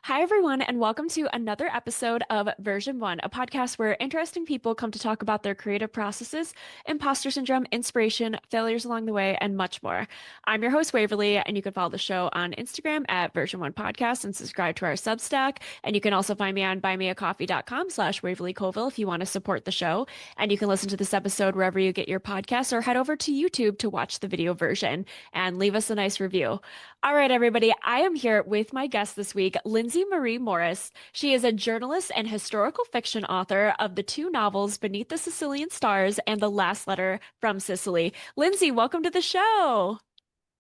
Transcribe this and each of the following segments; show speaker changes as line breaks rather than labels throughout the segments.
Hi, everyone, and welcome to another episode of Version One, a podcast where interesting people come to talk about their creative processes, imposter syndrome, inspiration, failures along the way, and much more. I'm your host, Waverly, and you can follow the show on Instagram at Version One Podcast and subscribe to our Substack. And you can also find me on buymeacoffee.com/Waverly Colville if you want to support the show. And you can listen to this episode wherever you get your podcasts or head over to YouTube to watch the video version and leave us a nice review. All right, everybody. I am here with my guest this week, Lindsay Marie Morris. She is a journalist and historical fiction author of the two novels Beneath the Sicilian Stars and The Last Letter from Sicily. Lindsay, welcome to the show.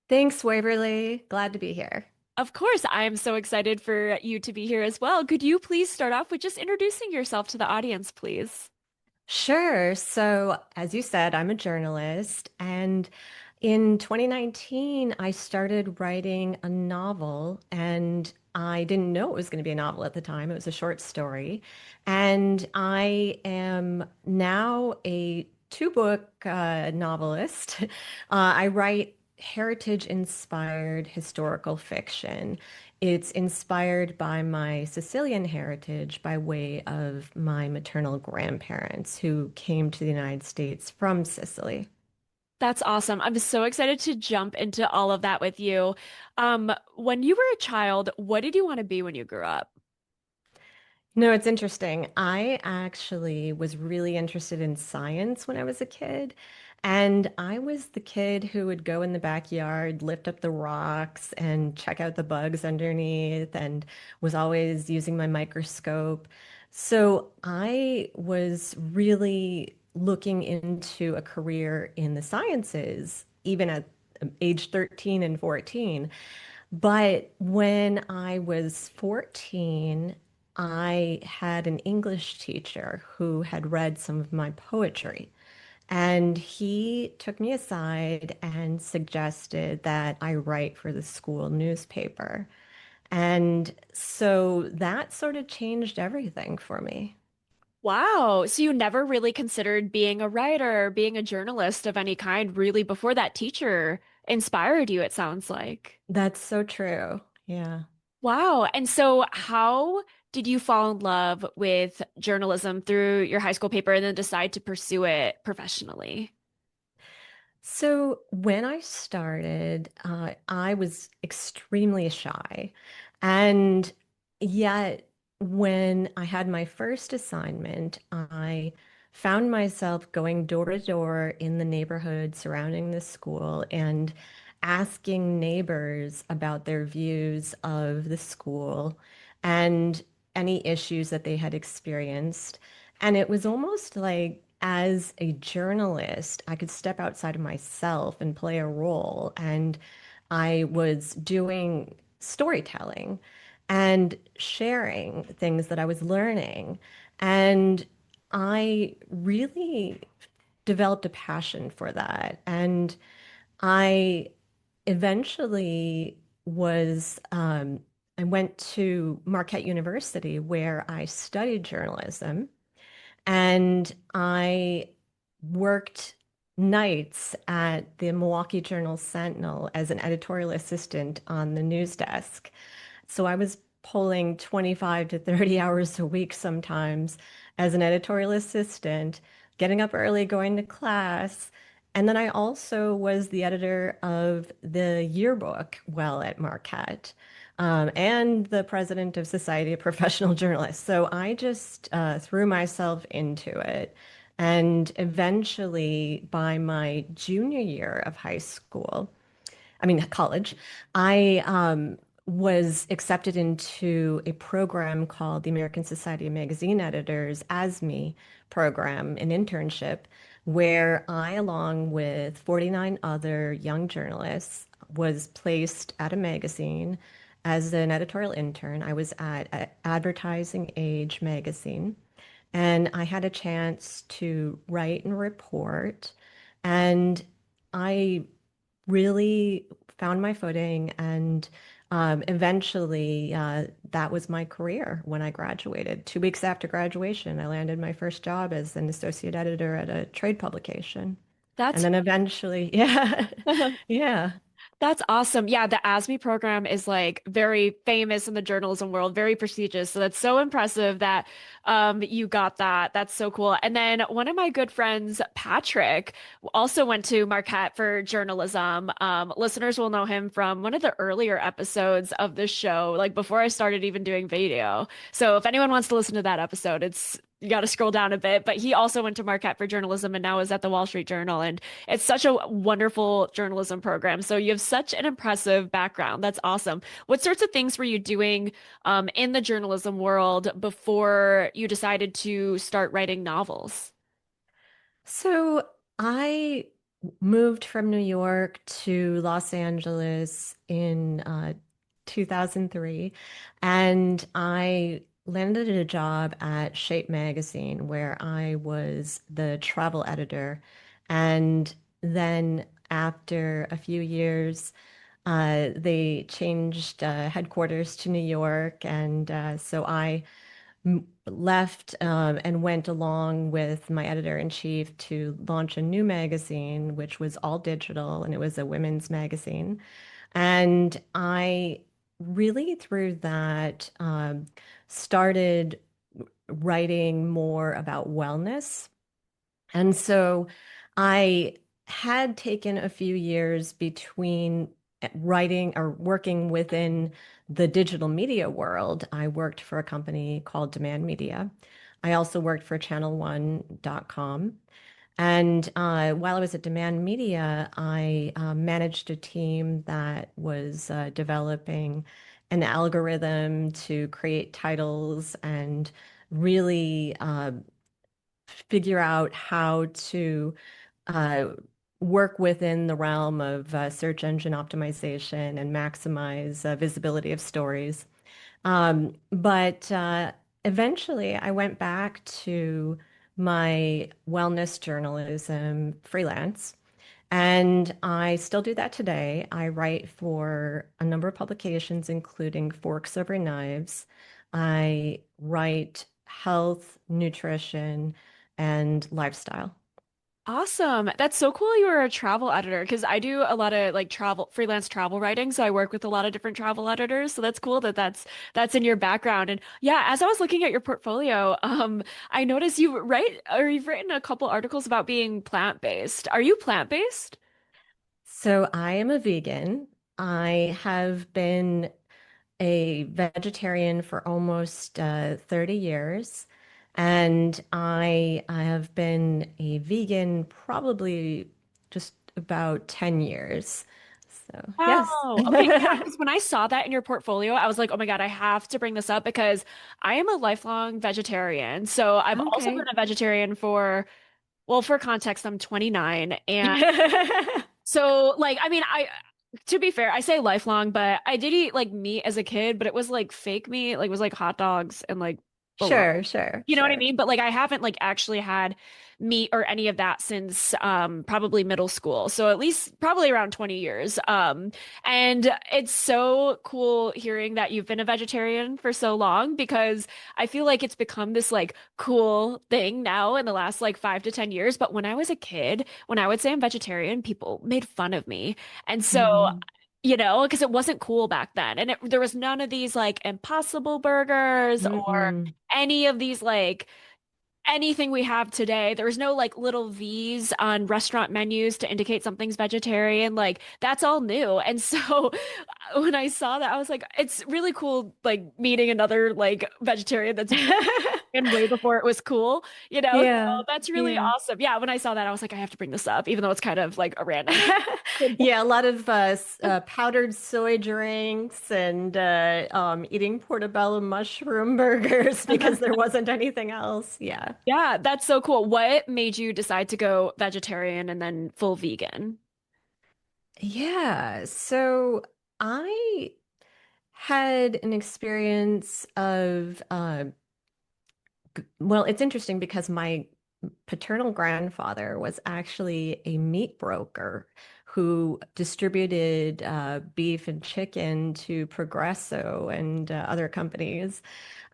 Thanks, Waverly. Glad to be here.
Of course, I am so excited for you to be here as well. Could you please start off with just introducing yourself to the audience, please?
Sure. So, as you said, I'm a journalist, and in 2019, I started writing a novel, and I didn't know it was going to be a novel at the time. It was a short story. And I am now a two-book novelist. I write heritage-inspired historical fiction. It's inspired by my Sicilian heritage by way of my maternal grandparents who came to the United States from Sicily.
That's awesome. I'm so excited to jump into all of that with you. When you were a child, what did you want to be when you grew up?
No, it's interesting. I actually was really interested in science when I was a kid. And I was the kid who would go in the backyard, lift up the rocks, and check out the bugs underneath, and was always using my microscope. So I was really looking into a career in the sciences, even at age 13 and 14. But when I was 14, I had an English teacher who had read some of my poetry. And he took me aside and suggested that I write for the school newspaper. And so that sort of changed everything for me.
Wow. So you never really considered being a writer, being a journalist of any kind, really, before that teacher inspired you, it sounds like.
That's so true. Yeah.
Wow. And so how did you fall in love with journalism through your high school paper and then decide to pursue it professionally?
So when I started, I was extremely shy. And yet, when I had my first assignment, I found myself going door to door in the neighborhood surrounding the school and asking neighbors about their views of the school and any issues that they had experienced. And it was almost like, as a journalist, I could step outside of myself and play a role. And I was doing storytelling and sharing things that I was learning. And I really developed a passion for that. And I eventually I went to Marquette University where I studied journalism. And I worked nights at the Milwaukee Journal Sentinel as an editorial assistant on the news desk. So I was pulling 25 to 30 hours a week sometimes as an editorial assistant, getting up early, going to class. And then I also was the editor of the yearbook while at Marquette, and the president of Society of Professional Journalists. So I just threw myself into it. And eventually, by my junior year of high school, I mean, college, I was accepted into a program called the American Society of Magazine Editors ASME program, an internship, where I, along with 49 other young journalists, was placed at a magazine as an editorial intern. I was at Advertising Age magazine, and I had a chance to write and report. And I really found my footing, and eventually that was my career when I graduated. 2 weeks after graduation, I landed my first job as an associate editor at a trade publication. And
That's
then eventually, yeah, yeah.
That's awesome. Yeah, the ASME program is like very famous in the journalism world, very prestigious. So that's so impressive that you got that. That's so cool. And then one of my good friends, Patrick, also went to Marquette for journalism. Listeners will know him from one of the earlier episodes of the show, like before I started even doing video. So if anyone wants to listen to that episode, it's you got to scroll down a bit. But he also went to Marquette for journalism and now is at the Wall Street Journal. And it's such a wonderful journalism program. So you have such an impressive background. That's awesome. What sorts of things were you doing in the journalism world before you decided to start writing novels?
So I moved from New York to Los Angeles in 2003, and I landed a job at Shape Magazine where I was the travel editor. And then after a few years, they changed headquarters to New York, and so I left and went along with my editor-in-chief to launch a new magazine, which was all digital, and it was a women's magazine. And I really, through that, started writing more about wellness. And so I had taken a few years between writing or working within the digital media world. I worked for a company called Demand Media. I also worked for channel1.com. And while I was at Demand Media, I managed a team that was developing an algorithm to create titles and really figure out how to uh, work within the realm of search engine optimization and maximize visibility of stories. But eventually, I went back to my wellness journalism freelance. And I still do that today. I write for a number of publications, including Forks Over Knives. I write health, nutrition, and lifestyle.
Awesome. That's so cool you were a travel editor because I do a lot of like travel freelance travel writing. So I work with a lot of different travel editors. So that's cool that that's in your background. And yeah, as I was looking at your portfolio, I noticed you write or you've written a couple articles about being plant-based. Are you plant-based?
So I am a vegan. I have been a vegetarian for almost 30 years. And I have been a vegan probably just about 10 years. So, yes.
Wow. Okay. Yeah. Because when I saw that in your portfolio, I was like, oh my God, I have to bring this up because I am a lifelong vegetarian. So I've also been
Okay.
a vegetarian for, well, for context, I'm 29. And so, like, I mean, to be fair, I say lifelong, but I did eat like meat as a kid, but it was like fake meat, like it was like hot dogs and like bologna.
Sure, sure,
You know what I
sure.
mean? But like I haven't like actually had meat or any of that since probably middle school. So at least probably around 20 years. And it's so cool hearing that you've been a vegetarian for so long because I feel like it's become this like cool thing now in the last like 5 to 10 years. But when I was a kid, when I would say I'm vegetarian, people made fun of me. And so
Hmm.
because it wasn't cool back then. And there was none of these like impossible burgers or
Mm-mm.
any of these like anything we have today. There was no like little V's on restaurant menus to indicate something's vegetarian. Like that's all new. And so when I saw that, I was like, it's really cool like meeting another like vegetarian that's vegan way before it was cool, you know? So
Yeah,
that's really
yeah.
awesome. Yeah, when I saw that, I was like, I have to bring this up, even though it's kind of like a random thing.
Yeah, a lot of powdered soy drinks and eating portobello mushroom burgers because there wasn't anything else. Yeah.
Yeah, that's so cool. What made you decide to go vegetarian and then full vegan?
Yeah. So I had an experience of, well, it's interesting because my paternal grandfather was actually a meat broker who distributed beef and chicken to Progresso and other companies.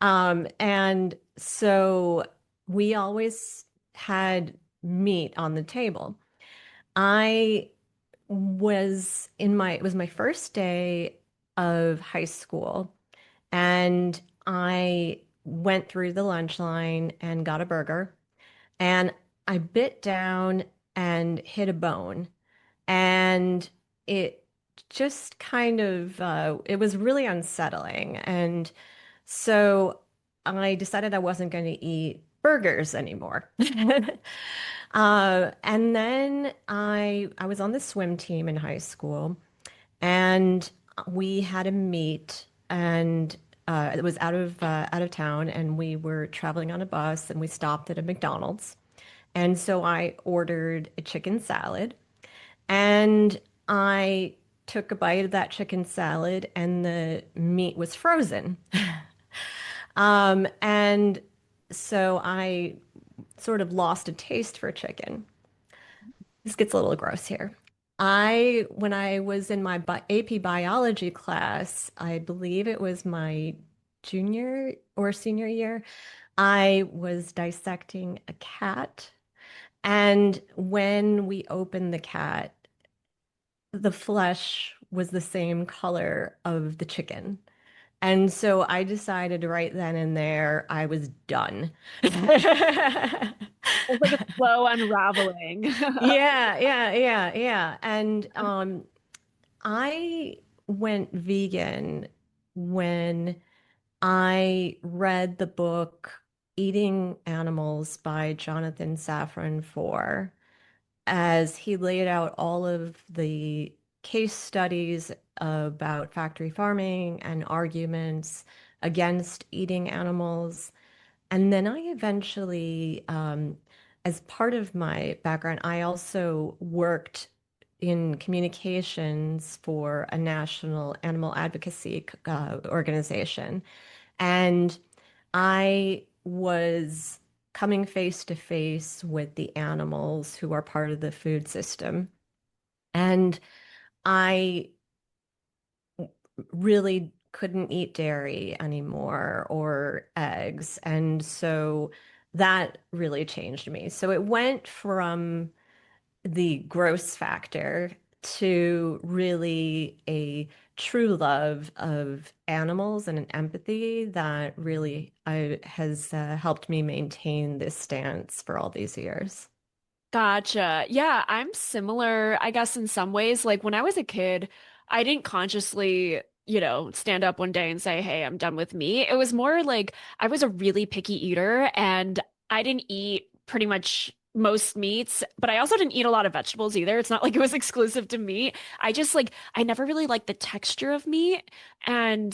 And so we always had meat on the table. I it was my first day of high school, and I went through the lunch line and got a burger, and I bit down and hit a bone, and it just kind of it was really unsettling. And so I decided I wasn't going to eat burgers anymore. And then I was on the swim team in high school, and we had a meet, and it was out of town, and we were traveling on a bus, and we stopped at a McDonald's. And so I ordered a chicken salad, and I took a bite of that chicken salad, and the meat was frozen. And so I sort of lost a taste for chicken. This gets a little gross here. When I was in my AP biology class, I believe it was my junior or senior year, I was dissecting a cat. And when we opened the cat, the flesh was the same color of the chicken. And so I decided right then and there I was done.
It's like a slow unraveling.
Yeah. And I went vegan when I read the book Eating Animals by Jonathan Safran Foer, as he laid out all of the case studies about factory farming and arguments against eating animals. And then I eventually, as part of my background, I also worked in communications for a national animal advocacy organization. And I was coming face to face with the animals who are part of the food system. And I really couldn't eat dairy anymore or eggs. And so that really changed me. So it went from the gross factor to really a true love of animals and an empathy that really has helped me maintain this stance for all these years.
Gotcha. Yeah, I'm similar, I guess, in some ways. Like when I was a kid, I didn't consciously, stand up one day and say, "Hey, I'm done with meat." It was more like I was a really picky eater and I didn't eat pretty much most meats, but I also didn't eat a lot of vegetables either. It's not like it was exclusive to meat. I never really liked the texture of meat. And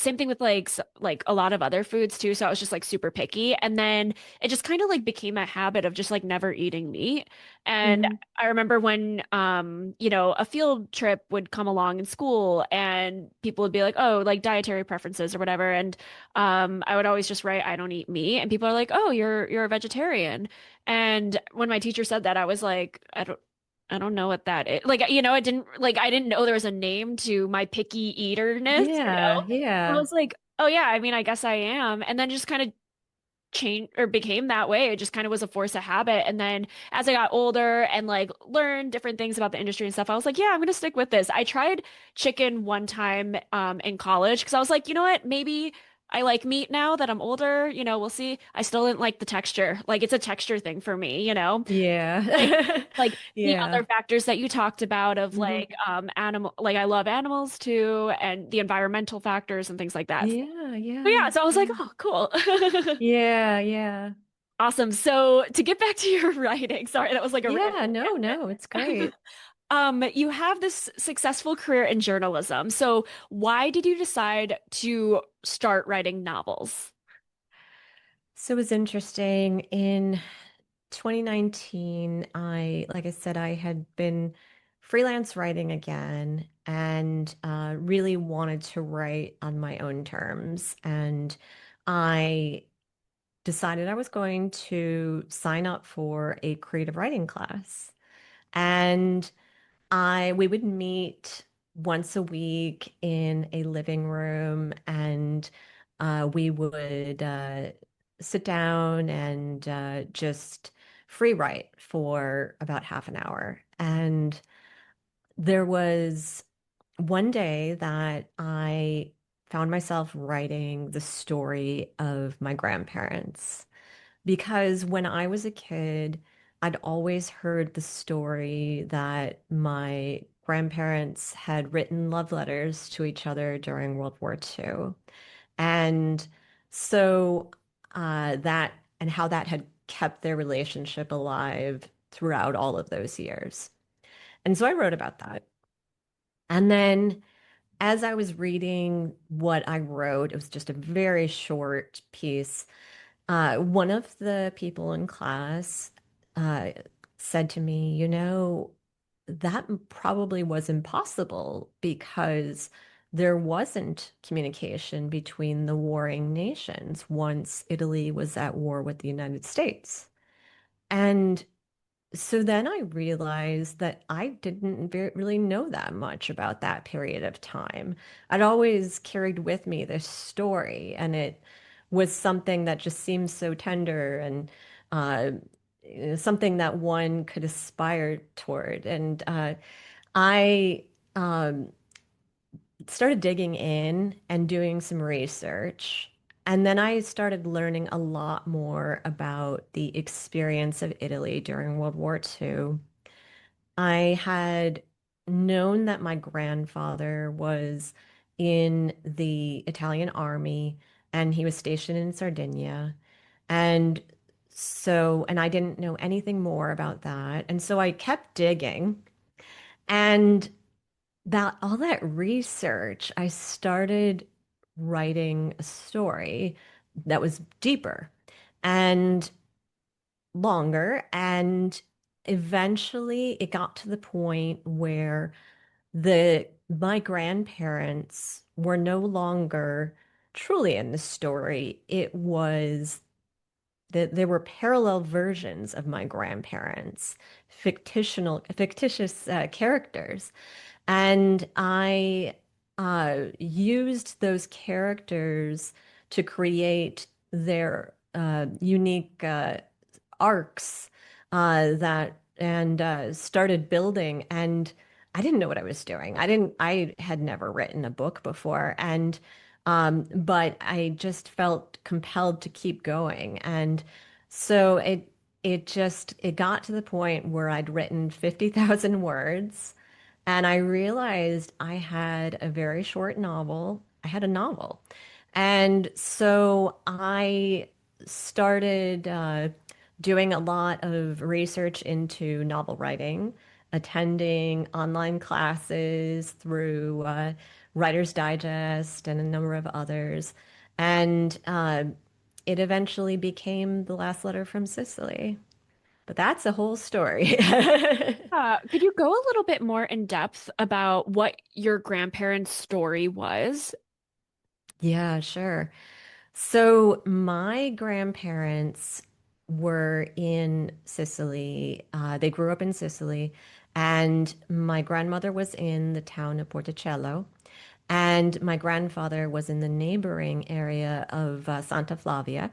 same thing with like a lot of other foods too. So I was just like super picky. And then it just kind of like became a habit of just like never eating meat. And
Hmm.
I remember when a field trip would come along in school and people would be like, "Oh, like dietary preferences or whatever." And I would always just write, "I don't eat meat." And people are like, "Oh, you're a vegetarian." And when my teacher said that, I was like, I don't know what that is. Like, I didn't know there was a name to my picky eaterness,
Yeah,
I
yeah.
was like, "Oh yeah, I mean, I guess I am." And then just kind of changed or became that way. It just kind of was a force of habit. And then as I got older and like learned different things about the industry and stuff, I was like, yeah, I'm gonna stick with this. I tried chicken one time in college because I was like, you know what, maybe I like meat now that I'm older, we'll see. I still didn't like the texture. Like it's a texture thing for me. Like
Yeah.
like the
Yeah.
other factors that you talked about of
Hmm.
like animal like I love animals too and the environmental factors and things like that.
Yeah,
But yeah,
yeah,
so I was like,
yeah.
oh, cool.
Yeah, yeah.
Awesome. So to get back to your writing, sorry, that was like a random
Yeah, no, no, it's
tangent.
great.
You have this successful career in journalism. So why did you decide to start writing novels?
So it was interesting. In 2019, like I said, I had been freelance writing again, and really wanted to write on my own terms. And I decided I was going to sign up for a creative writing class. And we would meet once a week in a living room, and we would sit down and just free write for about half an hour. And there was one day that I found myself writing the story of my grandparents because when I was a kid, I'd always heard the story that my grandparents had written love letters to each other during World War II. And so that and how that had kept their relationship alive throughout all of those years. And so I wrote about that. And then as I was reading what I wrote, it was just a very short piece. One of the people in class uh, said to me, that probably was impossible because there wasn't communication between the warring nations once Italy was at war with the United States. And so then I realized that I didn't really know that much about that period of time. I'd always carried with me this story, and it was something that just seemed so tender and uh, something that one could aspire toward. And I um, started digging in and doing some research. And then I started learning a lot more about the experience of Italy during World War II. I had known that my grandfather was in the Italian army and he was stationed in Sardinia. And and I didn't know anything more about that. And so I kept digging. And that all that research, I started writing a story that was deeper and longer. And eventually it got to the point where my grandparents were no longer truly in the story. It was that there were parallel versions of my grandparents, fictitious characters. And I used those characters to create their unique arcs that and started building. And I didn't know what I was doing. I had never written a book before. And but I just felt compelled to keep going. And so it got to the point where I'd written 50,000 words and I realized I had a very short novel. I had a novel. And so I started doing a lot of research into novel writing, attending online classes through Writer's Digest and a number of others. And it eventually became The Last Letter from Sicily. But that's a whole story.
Could you go a little bit more in depth about what your grandparents' story was?
Yeah, sure. So my grandparents were in Sicily. They grew up in Sicily, and my grandmother was in the town of Porticello, and my grandfather was in the neighboring area of Santa Flavia.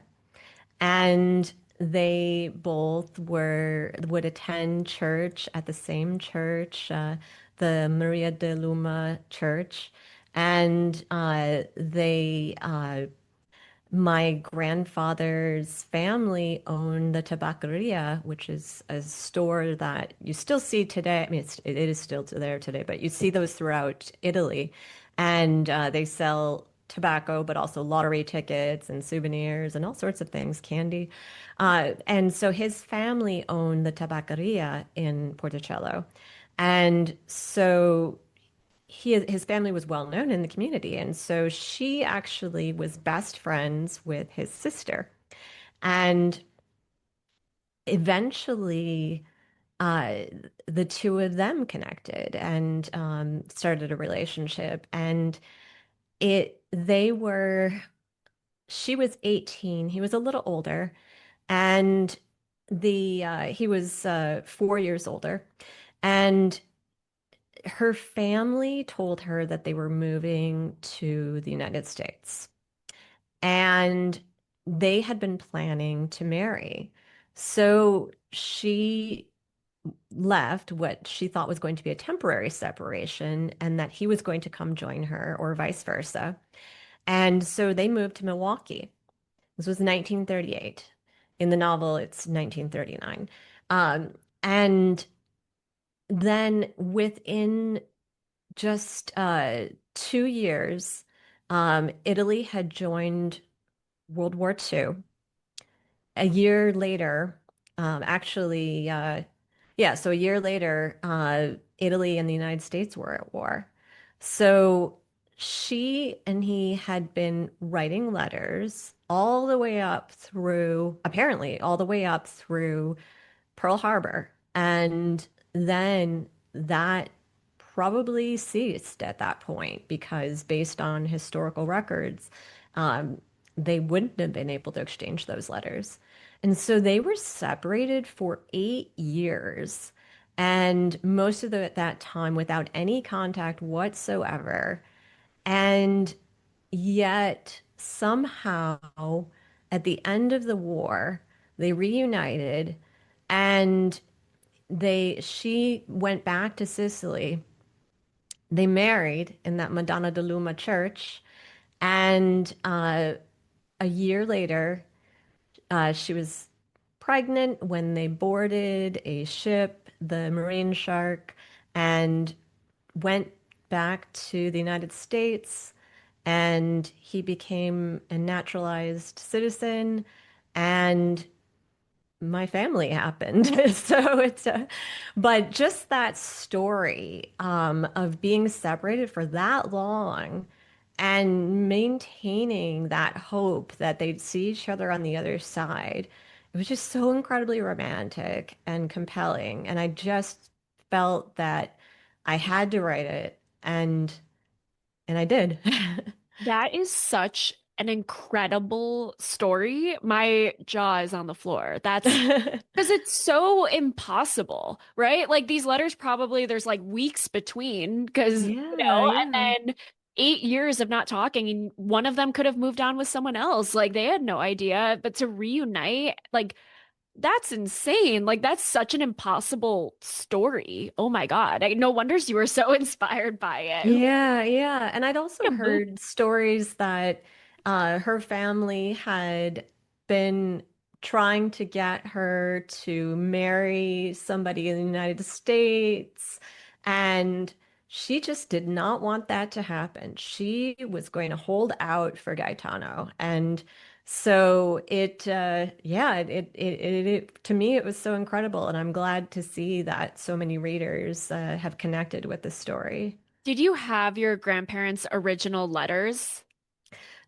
And they both would attend church at the same church, the Maria de Luma Church, and my grandfather's family owned the Tabaccaria, which is a store that you still see today. I mean, it is still there today, but you see those throughout Italy. And they sell tobacco, but also lottery tickets and souvenirs and all sorts of things, candy. And so his family owned the Tabaccaria in Porticello. And so his family was well known in the community, and so she actually was best friends with his sister. And eventually, uh, the two of them connected and started a relationship. And it they were she was 18, he was a little older, and the he was 4 years older, and her family told her that they were moving to the United States and they had been planning to marry. So she left what she thought was going to be a temporary separation and that he was going to come join her or vice versa. And so they moved to Milwaukee. This was 1938. In the novel, it's 1939. And then within just 2 years, Italy had joined World War II. A year later, yeah, so a year later, Italy and the United States were at war. So she and he had been writing letters all the way up through, apparently, all the way up through Pearl Harbor. And then that probably ceased at that point because, based on historical records, um, they wouldn't have been able to exchange those letters. And so they were separated for 8 years. And most of that time without any contact whatsoever. And yet, somehow, at the end of the war, they reunited and she went back to Sicily. They married in that Madonna de Luma church. And a year later, she was pregnant when they boarded a ship, the Marine Shark, and went back to the United States. And he became a naturalized citizen. And my family happened. So but just that story of being separated for that long and maintaining that hope that they'd see each other on the other side, it was just so incredibly romantic and compelling. And I just felt that I had to write it, and I did.
That is such an incredible story. My jaw is on the floor. That's because it's so impossible, right? Like these letters probably there's like weeks between because,
Yeah, yeah.
and then 8 years of not talking, and one of them could have moved on with someone else. Like they had no idea, but to reunite, like that's insane. Like that's such an impossible story. Oh my God. No wonders you were so inspired by it. Who
Yeah, yeah. And I'd also
moved?
heard stories that her family had been trying to get her to marry somebody in the United States, and she just did not want that to happen. She was going to hold out for Gaetano. And so to me, it was so incredible. And I'm glad to see that so many readers have connected with the story.
Did you have your grandparents' original letters?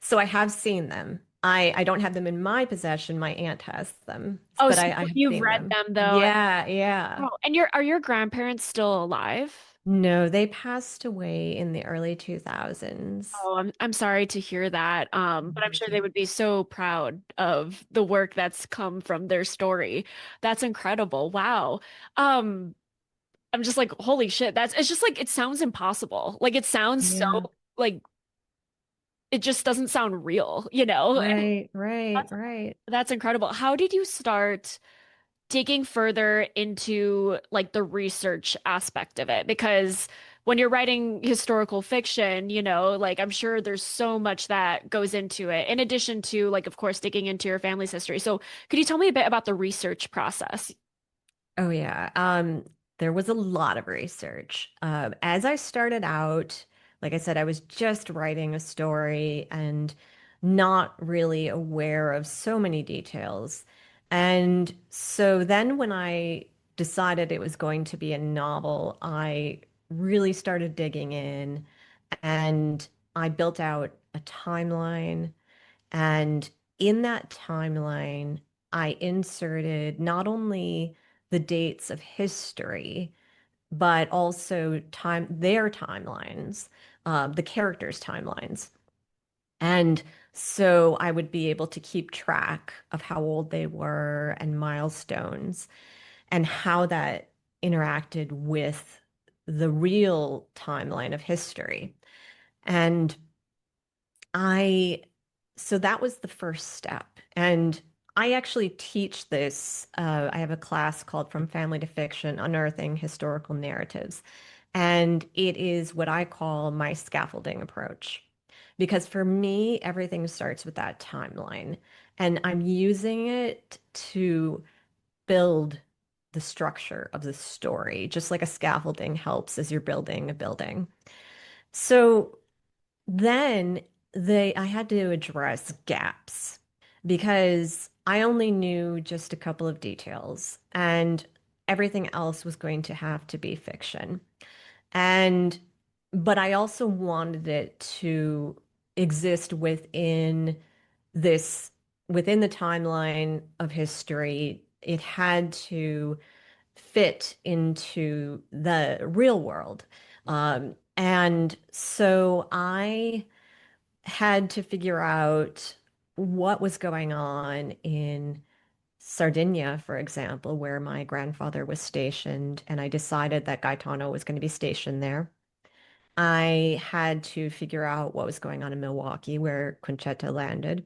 So I have seen them. I don't have them in my possession. My aunt has them,
Oh,
but
so
I have
you've
seen
read
them.
them though.
Yeah, yeah.
Oh, and are your grandparents still alive?
No, they passed away in the early 2000s.
Oh, I'm sorry to hear that. But I'm
Thank
sure they
you.
would be so proud of the work that's come from their story. That's incredible. Wow. Um, I'm just like, holy shit. It's just like it sounds impossible. Like it sounds so
Yeah.
like it just doesn't sound real, And
Right, right,
that's
right.
that's incredible. How did you start digging further into like the research aspect of it? Because when you're writing historical fiction, like I'm sure there's so much that goes into it, in addition to like, of course, digging into your family's history. So could you tell me a bit about the research process?
Oh yeah. There was a lot of research. As I started out, like I said, I was just writing a story and not really aware of so many details. And so then when I decided it was going to be a novel, I really started digging in, and I built out a timeline. And in that timeline, I inserted not only the dates of history, but also their timelines, the characters' timelines. And so I would be able to keep track of how old they were and milestones and how that interacted with the real timeline of history. And I, so that was the first step. And I actually teach this. I have a class called From Family to Fiction, Unearthing Historical Narratives. And it is what I call my scaffolding approach. Because for me, everything starts with that timeline. And I'm using it to build the structure of the story, just like a scaffolding helps as you're building a building. So then I had to address gaps because I only knew just a couple of details and everything else was going to have to be fiction. And but I also wanted it to exist this within the timeline of history. It had to fit into the real world. And so I had to figure out what was going on in Sardinia, for example, where my grandfather was stationed, and I decided that Gaetano was going to be stationed there. I had to figure out what was going on in Milwaukee, where Concetta landed.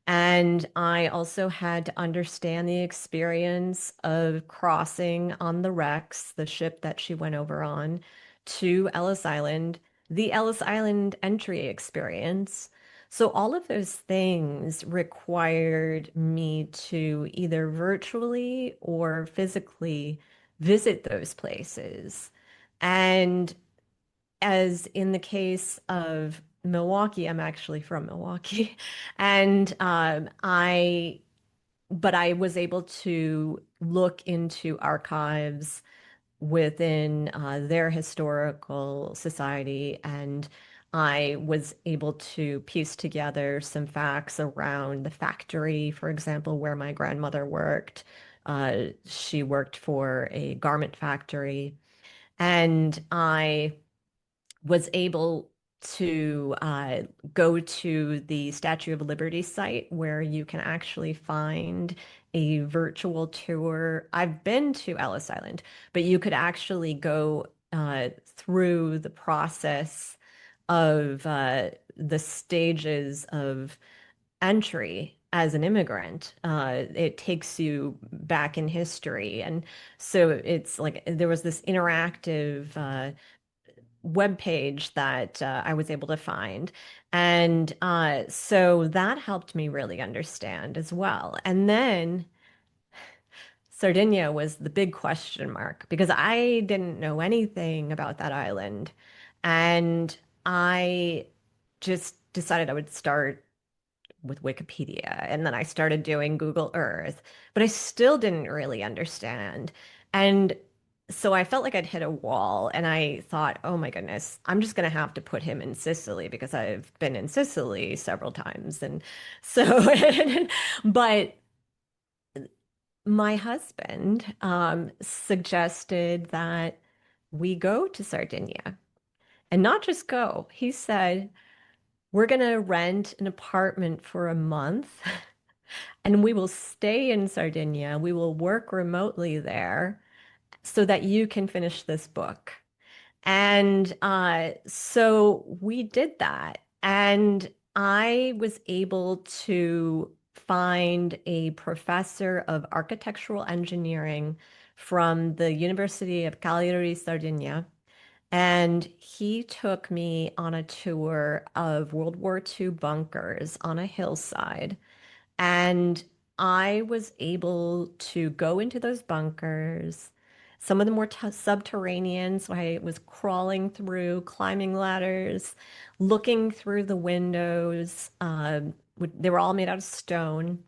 And I also had to understand the experience of crossing on the Rex, the ship that she went over on, to Ellis Island, the Ellis Island entry experience. So all of those things required me to either virtually or physically visit those places. And as in the case of Milwaukee, I'm actually from Milwaukee, and but I was able to look into archives within their historical society, and I was able to piece together some facts around the factory, for example, where my grandmother worked. She worked for a garment factory, and I was able to go to the Statue of Liberty site where you can actually find a virtual tour. I've been to Ellis Island, but you could actually go through the process of the stages of entry as an immigrant. It takes you back in history. And so it's like there was this interactive web page that I was able to find. And so that helped me really understand as well. And then Sardinia was the big question mark because I didn't know anything about that island. And I just decided I would start with Wikipedia. And then I started doing Google Earth, but I still didn't really understand. And so I felt like I'd hit a wall and I thought, oh my goodness, I'm just going to have to put him in Sicily because I've been in Sicily several times. And so, but my husband suggested that we go to Sardinia and not just go. He said, we're going to rent an apartment for a month and we will stay in Sardinia. We will work remotely there so that you can finish this book. And so we did that. And I was able to find a professor of architectural engineering from the University of Cagliari, Sardinia. And he took me on a tour of World War II bunkers on a hillside. And I was able to go into those bunkers. Some of them were subterranean, so I was crawling through, climbing ladders, looking through the windows. They were all made out of stone.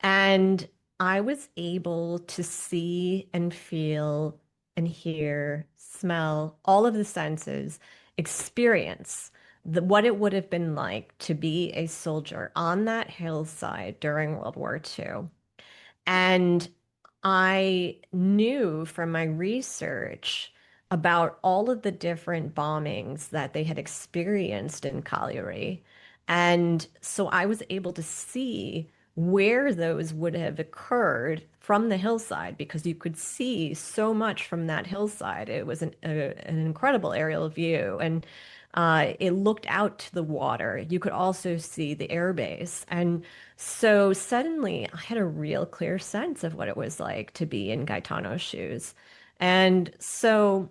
And I was able to see and feel and hear, smell, all of the senses, experience what it would have been like to be a soldier on that hillside during World War II. And I knew from my research about all of the different bombings that they had experienced in Cagliari. And so I was able to see where those would have occurred from the hillside because you could see so much from that hillside. It was an incredible aerial view. And It looked out to the water. You could also see the airbase. And so suddenly I had a real clear sense of what it was like to be in Gaetano's shoes. And so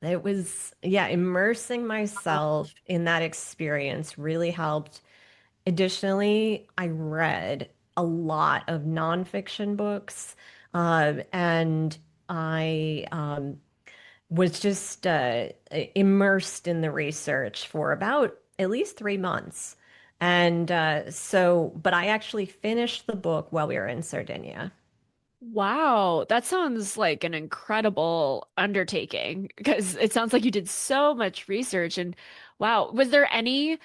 it was, yeah, immersing myself in that experience really helped. Additionally, I read a lot of nonfiction books, and I was just immersed in the research for about at least 3 months. And but I actually finished the book while we were in Sardinia.
Wow, that sounds like an incredible undertaking because it sounds like you did so much research. And wow, was there any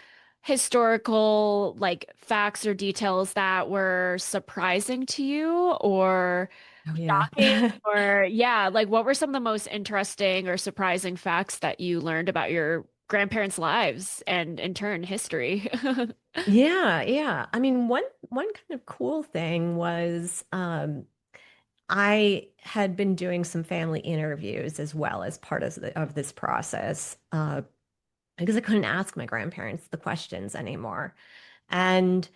historical like facts or details that were surprising to you or
Oh, yeah.
shocking? Or yeah, like what were some of the most interesting or surprising facts that you learned about your grandparents' lives and in turn history?
Yeah, yeah. I mean, one kind of cool thing was I had been doing some family interviews as well as part of this process because I couldn't ask my grandparents the questions anymore. And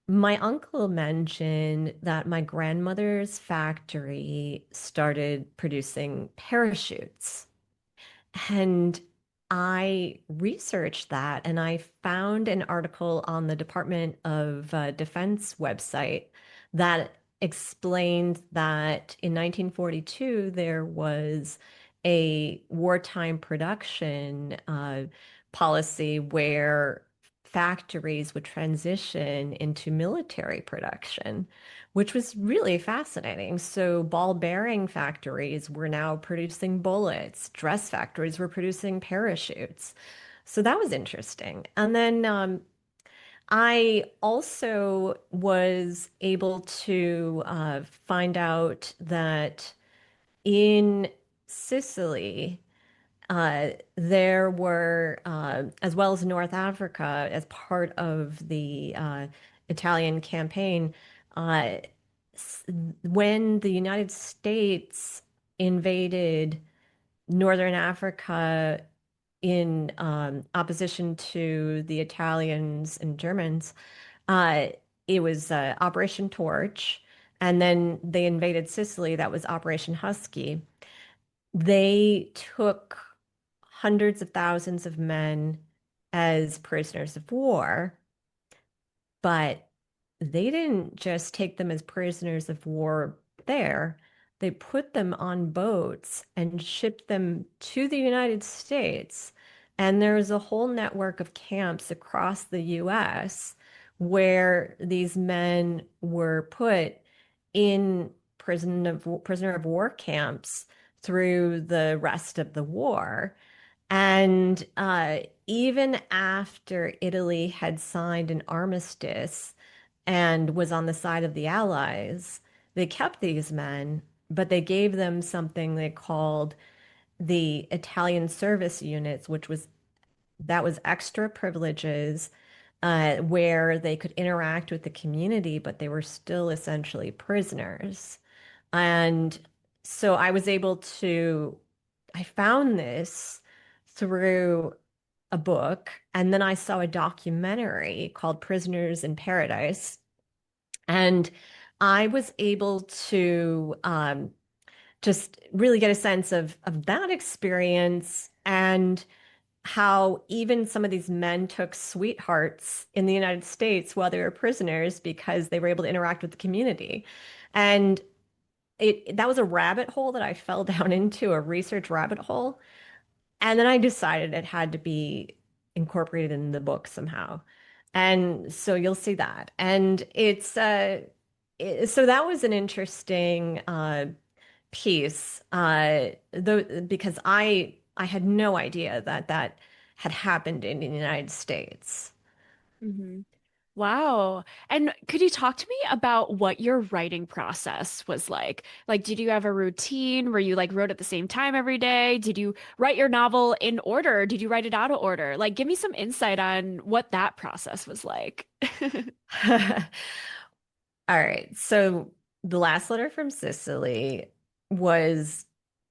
my uncle mentioned that my grandmother's factory started producing parachutes. And I researched that and I found an article on the Department of Defense website that explained that in 1942 there was a wartime production policy where factories would transition into military production, which was really fascinating. So, ball bearing factories were now producing bullets, dress factories were producing parachutes. So, that was interesting. And then I also was able to find out that in Sicily, there were, as well as North Africa, as part of the Italian campaign, uh, s- when the United States invaded Northern Africa in opposition to the Italians and Germans, uh, it was Operation Torch. And then they invaded Sicily. That was Operation Husky. They took hundreds of thousands of men as prisoners of war, but they didn't just take them as prisoners of war there. They put them on boats and shipped them to the United States. And there's a whole network of camps across the US where these men were put in prisoner of war camps through the rest of the war. And even after Italy had signed an armistice and was on the side of the Allies, they kept these men, but they gave them something they called the Italian service units, that was extra privileges where they could interact with the community, but they were still essentially prisoners. And so I found this through a book, and then I saw a documentary called Prisoners in Paradise. And I was able to just really get a sense of that experience and how even some of these men took sweethearts in the United States while they were prisoners because they were able to interact with the community. And that was a rabbit hole that I fell down into, a research rabbit hole. And then I decided it had to be incorporated in the book somehow. And so you'll see that. And so that was an interesting piece, though, because I had no idea that that had happened in the United States.
Mhm. Wow. And could you talk to me about what your writing process was like? Like, did you have a routine where you like wrote at the same time every day? Did you write your novel in order? Did you write it out of order? Like, give me some insight on what that process was like.
All right. So the last letter from Sicily was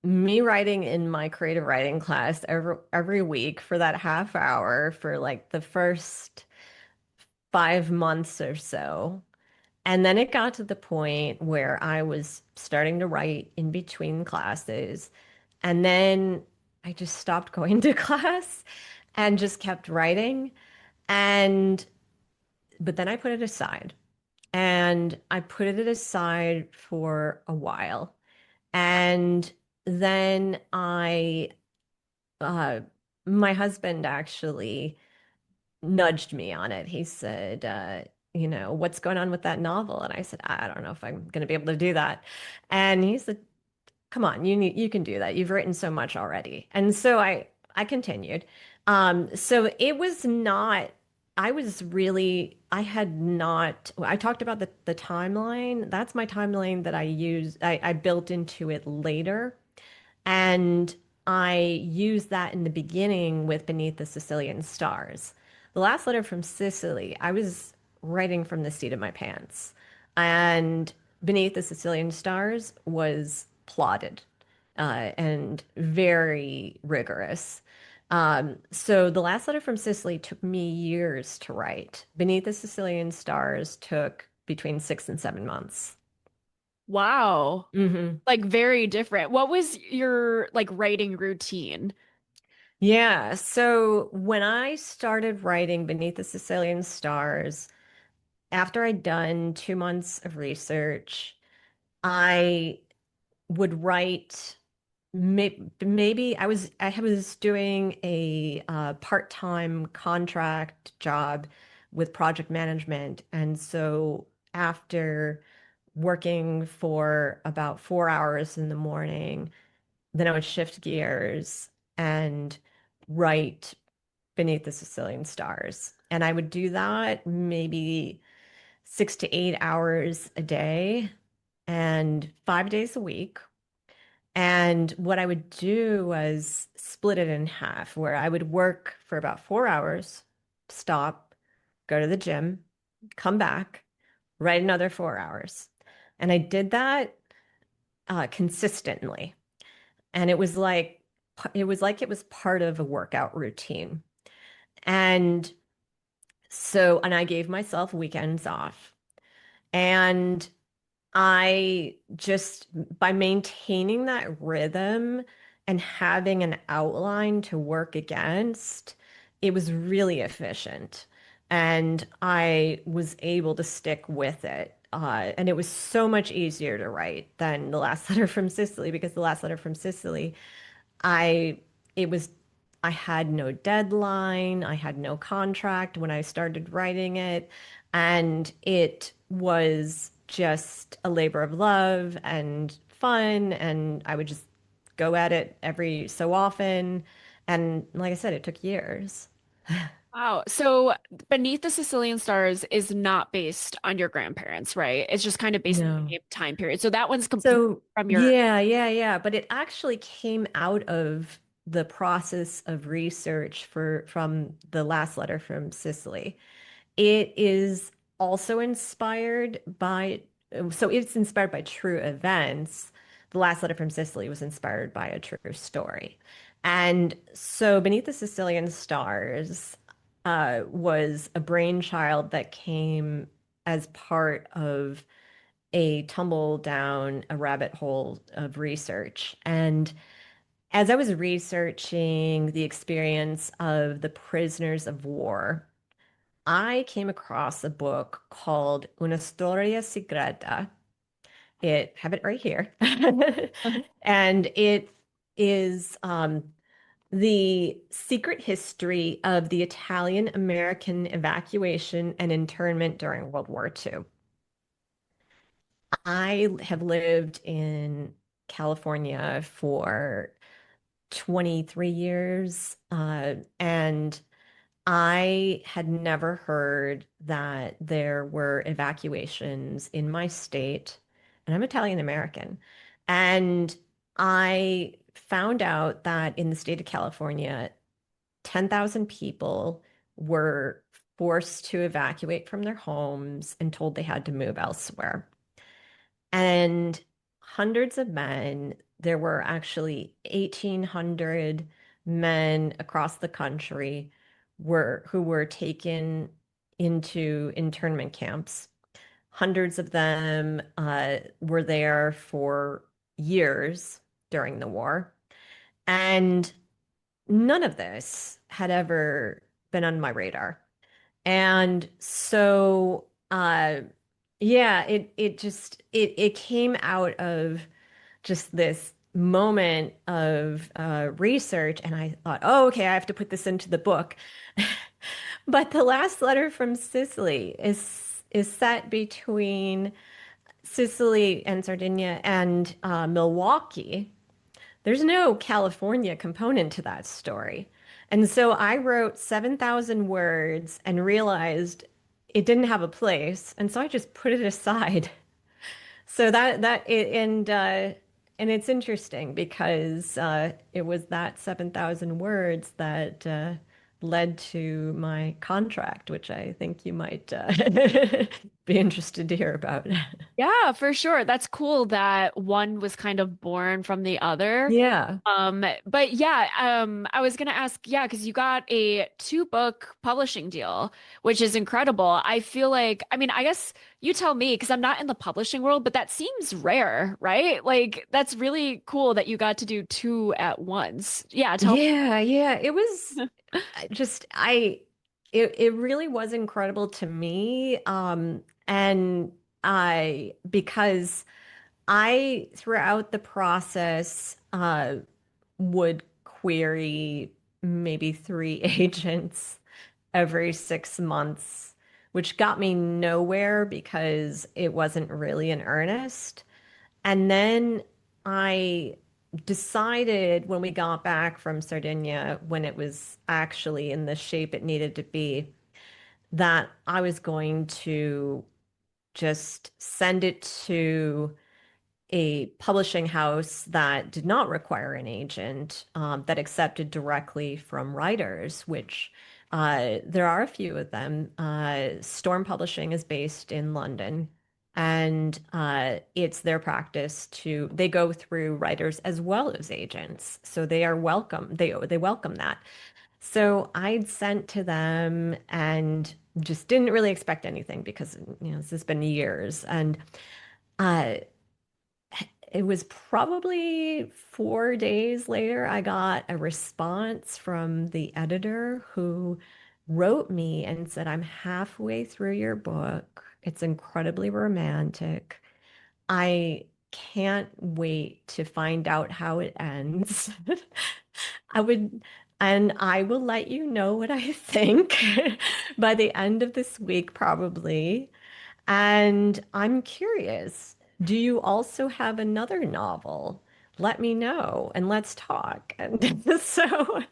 me writing in my creative writing class every week for that half hour for like the first 5 months or so. And then it got to the point where I was starting to write in between classes. And then I just stopped going to class and just kept writing. And, but then I put it aside. And I put it aside for a while. And then uh, my husband actually nudged me on it. He said, what's going on with that novel? And I said, I don't know if I'm going to be able to do that. And he said, come on, you can do that. You've written so much already. And so I continued. So it was not, I was really, I had not, I talked about the timeline. That's my timeline that I built into it later. And I used that in the beginning with Beneath the Sicilian Stars. The last letter from Sicily, I was writing from the seat of my pants. And Beneath the Sicilian Stars was plotted and very rigorous. So the last letter from Sicily took me years to write. Beneath the Sicilian Stars took between 6 and 7 months.
Wow.
Hmm.
Like very different. What was your like writing routine?
Yeah, so when I started writing Beneath the Sicilian Stars, after I'd done 2 months of research, I would write maybe I was doing a part-time contract job with project management, and so after working for about 4 hours in the morning, then I would shift gears and write Beneath the Sicilian Stars. And I would do that maybe 6 to 8 hours a day and 5 days a week. And what I would do was split it in half, where I would work for about 4 hours, stop, go to the gym, come back, write another 4 hours. And I did that consistently. And it was part of a workout routine. And and I gave myself weekends off. And I just, by maintaining that rhythm and having an outline to work against, it was really efficient. And I was able to stick with it. And it was so much easier to write than the last letter from Sicily, because the last letter from Sicily, I it was I had no deadline, I had no contract when I started writing it, and it was just a labor of love and fun, and I would just go at it every so often. And like I said, it took years.
Wow. So Beneath the Sicilian Stars is not based on your grandparents, right? It's just kind of based on the
No.
same time period. So that one's complete
So,
from your.
yeah, yeah, yeah. But it actually came out of the process of research from the last letter from Sicily. It is also inspired by, so it's inspired by true events. The last letter from Sicily was inspired by a true story. And so Beneath the Sicilian Stars was a brainchild that came as part of a tumble down a rabbit hole of research. And as I was researching the experience of the prisoners of war, I came across a book called Una Storia Segreta. It have it right here. And it is the secret history of the Italian-American evacuation and internment during World War II. I have lived in California for 23 years, and I had never heard that there were evacuations in my state, and I'm Italian American. And I found out that in the state of California, 10,000 people were forced to evacuate from their homes and told they had to move elsewhere. And hundreds of men there were actually 1,800 men across the country who were taken into internment camps. Hundreds of them were there for years during the war. And none of this had ever been on my radar. And so, yeah, it came out of just this moment of research, and I thought, oh, okay, I have to put this into the book. But the last letter from Sicily is set between Sicily and Sardinia and Milwaukee. There's no California component to that story. And so I wrote 7,000 words and realized it didn't have a place. And so I just put it aside. So and it's interesting because it was that 7,000 words that led to my contract, which I think you might be interested to hear about.
Yeah, for sure. That's cool that one was kind of born from the other.
Yeah.
But yeah, I was gonna ask, yeah, because you got a two-book publishing deal, which is incredible. I feel like, I mean, I guess you tell me, because I'm not in the publishing world, but that seems rare, right? Like, that's really cool that you got to do two at once. Yeah, tell
Yeah, yeah. It was
me.
just it really was incredible to me. And I because I throughout the process would query maybe three agents every 6 months, which got me nowhere because it wasn't really in earnest. And then I decided when we got back from Sardinia, when it was actually in the shape it needed to be, that I was going to just send it to a publishing house that did not require an agent, that accepted directly from writers, which there are a few of them. Storm Publishing is based in London, and it's their practice they go through writers as well as agents. So they are welcome. They welcome that. So I'd sent to them and just didn't really expect anything because, this has been years. And uh, it was probably 4 days later, I got a response from the editor who wrote me and said, I'm halfway through your book. It's incredibly romantic. I can't wait to find out how it ends. I would, and I will let you know what I think by the end of this week, probably. And I'm curious, do you also have another novel? Let me know and let's talk. And so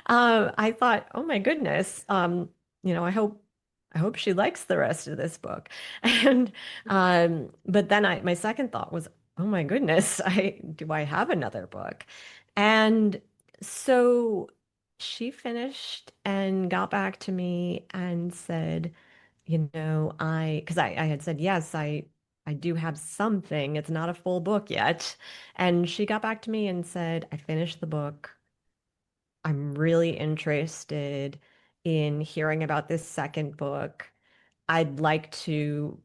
I thought, oh my goodness, I hope she likes the rest of this book. And but then my second thought was, oh my goodness, I have another book? And so she finished and got back to me and said, because I had said, yes, I do have something. It's not a full book yet. And she got back to me and said, I finished the book. I'm really interested in hearing about this second book. I'd like to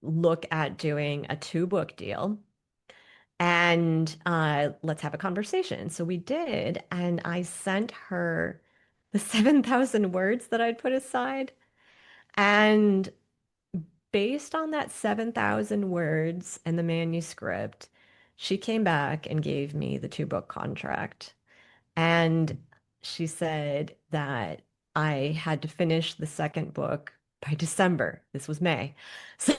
look at doing a two-book deal. And let's have a conversation. So we did. And I sent her the 7,000 words that I'd put aside. And based on that 7,000 words and the manuscript, she came back and gave me the two-book contract. And she said that I had to finish the second book by December. This was May. So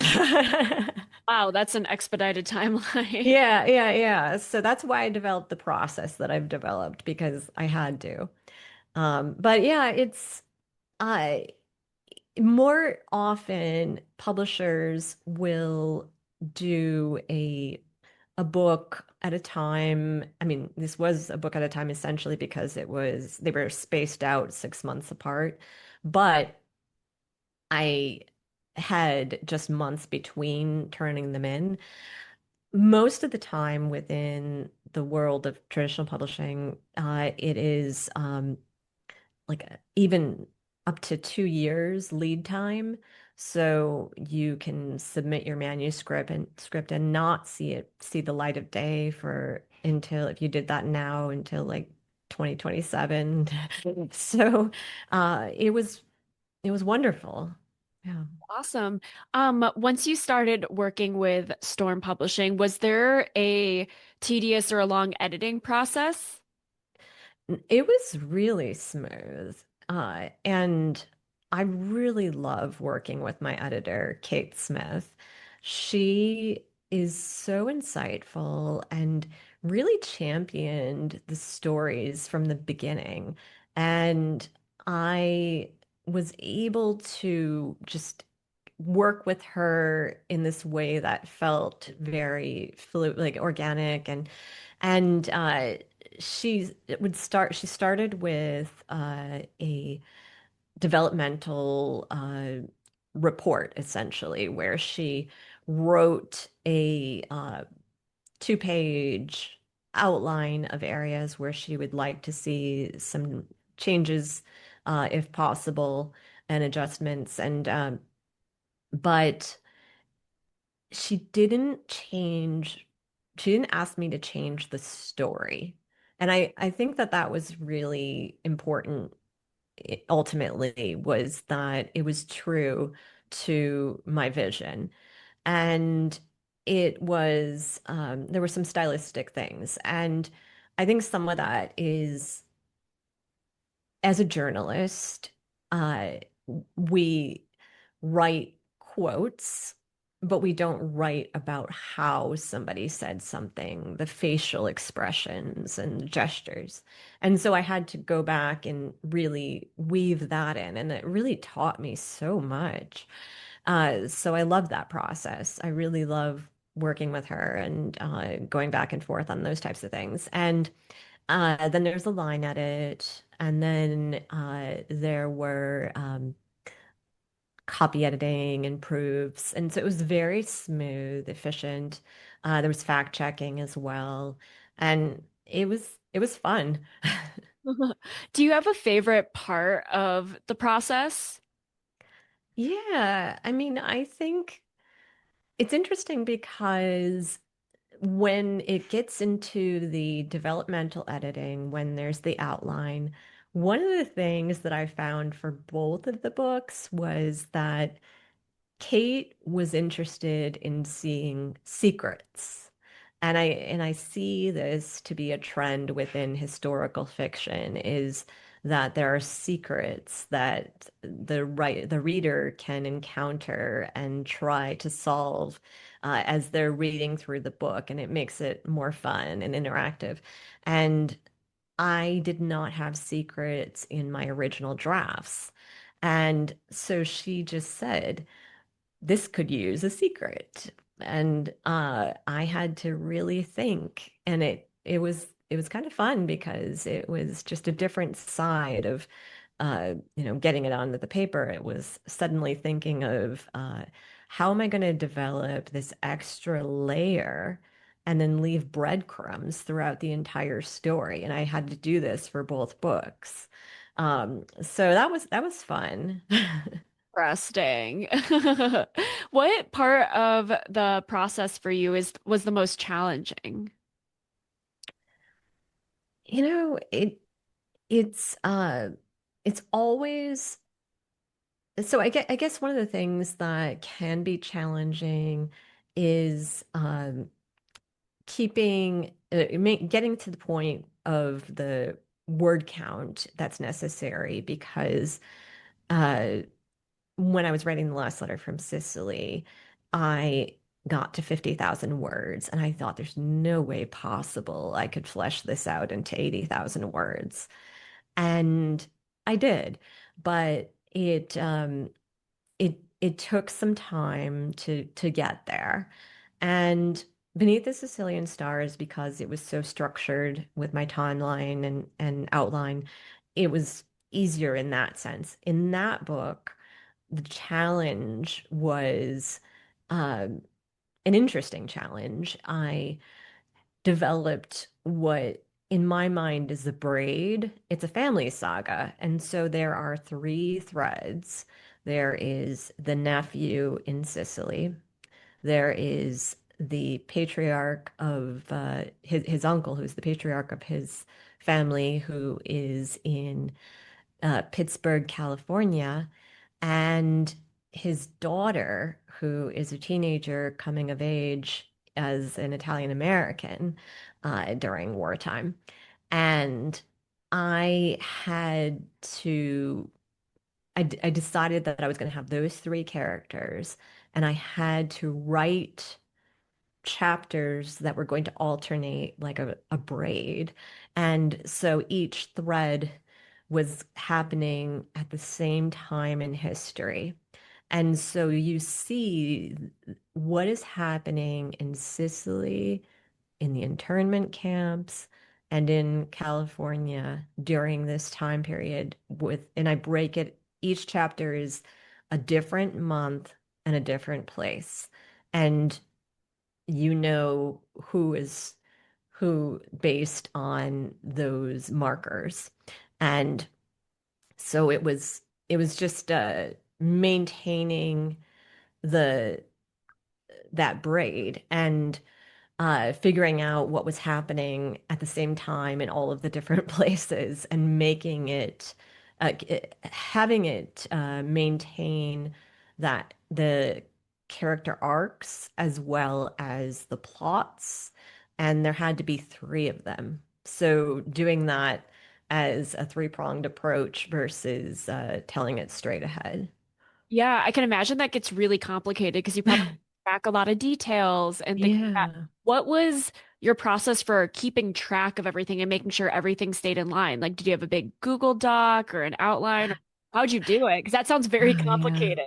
Wow, that's an expedited timeline.
yeah, yeah, yeah. So that's why I developed the process that I've developed because I had to. But yeah, it's I more often publishers will do a book at a time. I mean, this was a book at a time essentially because they were spaced out 6 months apart, but I had just months between turning them in. Most of the time within the world of traditional publishing, it is like even up to 2 years lead time. So you can submit your manuscript and not see the light of day for until if you did that now until like 2027. So it was wonderful. Yeah.
Awesome. Once you started working with Storm Publishing, was there a tedious or a long editing process?
It was really smooth. And I really love working with my editor, Kate Smith. She is so insightful and really championed the stories from the beginning. And I was able to just work with her in this way that felt very fluid, like organic and she started with a developmental report essentially where she wrote a 2-page outline of areas where she would like to see some changes if possible and adjustments and but she didn't change, she didn't ask me to change the story. And I think that that was really important ultimately was that it was true to my vision. And it was, there were some stylistic things. And I think some of that is as a journalist, uh, we write quotes, but we don't write about how somebody said something, the facial expressions and gestures. And so I had to go back and really weave that in, and it really taught me so much. So I love that process. I really love working with her and going back and forth on those types of things. And then there's a line edit, and then there were copy editing and proofs, and so it was very smooth, efficient. There was fact checking as well, and it was fun.
Do you have a favorite part of the process?
Yeah, I mean, I think it's interesting because when it gets into the developmental editing, when there's the outline, one of the things that I found for both of the books was that Kate was interested in seeing secrets. And I see this to be a trend within historical fiction is that there are secrets that the reader can encounter and try to solve as they're reading through the book, and it makes it more fun and interactive. And I did not have secrets in my original drafts. And so she just said, this could use a secret. And I had to really think. And it was kind of fun because it was just a different side of getting it onto the paper. It was suddenly thinking of how am I going to develop this extra layer and then leave breadcrumbs throughout the entire story. And I had to do this for both books. So that was fun.
Interesting. What part of the process for you is was the most challenging?
You know, it's it's always so I guess one of the things that can be challenging is getting to the point of the word count that's necessary because uh when I was writing the last letter from Sicily, I got to 50,000 words and I thought there's no way possible I could flesh this out into 80,000 words. And I did, but it took some time to get there. And Beneath the Sicilian Stars, because it was so structured with my timeline and outline, it was easier in that sense. In that book, the challenge was um, an interesting challenge. I developed what in my mind is a braid. It's a family saga. And so there are three threads. There is the nephew in Sicily. There is the patriarch of his uncle, who's the patriarch of his family, who is in Pittsburgh, California, and his daughter, who is a teenager coming of age as an Italian American during wartime. And I had to, I decided that I was going to have those three characters, and I had to write chapters that were going to alternate like a braid. And so each thread was happening at the same time in history. And so you see what is happening in Sicily, in the internment camps, and in California during this time period and I break it, each chapter is a different month and a different place. And you know who is who based on those markers. And so it was just maintaining the that braid and figuring out what was happening at the same time in all of the different places and making it, having it maintain that the character arcs as well as the plots. And there had to be three of them. So doing that as a three-pronged approach versus telling it straight ahead.
Yeah, I can imagine that gets really complicated because you probably track a lot of details and things like that.
Yeah.
What was your process for keeping track of everything and making sure everything stayed in line? Like, did you have a big Google Doc or an outline? Or how'd you do it? Because that sounds very
Oh, yeah.
complicated.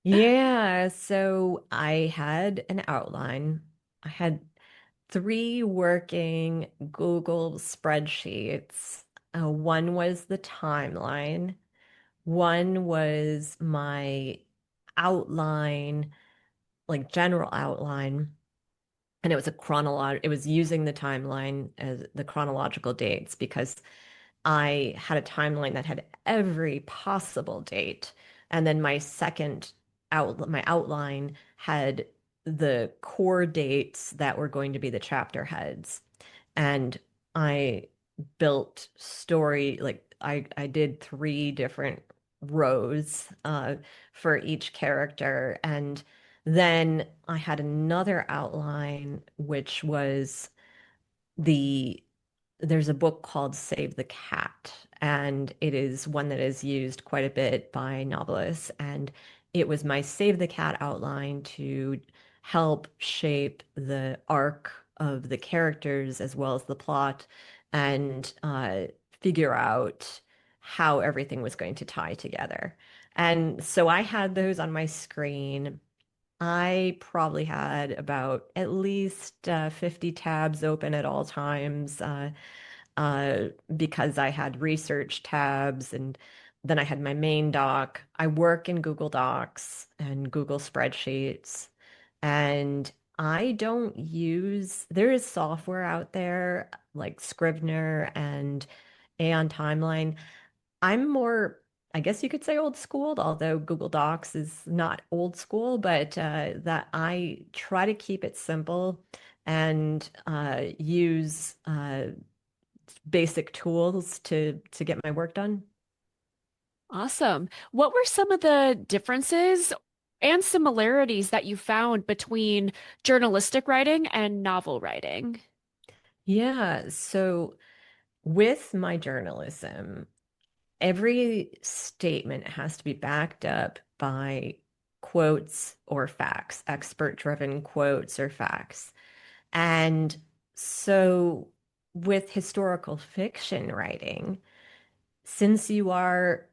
Yeah, so I had an outline. I had three working Google spreadsheets. One was the timeline, one was my outline, like general outline, and it was using the timeline as the chronological dates because I had a timeline that had every possible date. And then my outline had the core dates that were going to be the chapter heads. And I built I did three different rows for each character. And then I had another outline, which was the there's a book called Save the Cat, and it is one that is used quite a bit by novelists. And it was my Save the Cat outline to help shape the arc of the characters as well as the plot and figure out how everything was going to tie together. And so I had those on my screen. I probably had about at least 50 tabs open at all times uh, because I had research tabs and then I had my main doc. I work in Google Docs and Google Spreadsheets, and I don't there is software out there like Scrivener and Aeon Timeline. I'm more, I guess you could say old school, although Google Docs is not old school, but that I try to keep it simple and use basic tools to get my work done.
Awesome. What were some of the differences and similarities that you found between journalistic writing and novel writing?
Yeah, so with my journalism, every statement has to be backed up by quotes or facts, expert-driven quotes or facts. And so with historical fiction writing, since you are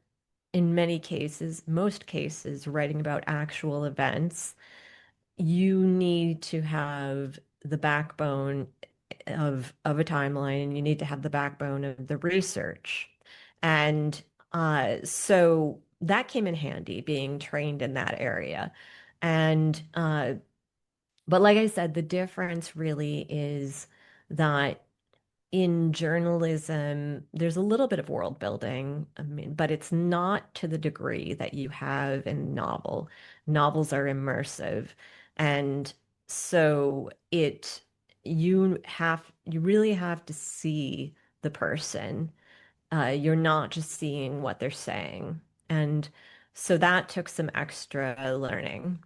in many cases, most cases, writing about actual events, you need to have the backbone of a timeline. You need to have the backbone of the research. And so that came in handy being trained in that area. And but like I said, the difference really is that in journalism, there's a little bit of world building, I mean, but it's not to the degree that you have in novel. Novels are immersive. And so you really have to see the person. You're not just seeing what they're saying. And so that took some extra learning.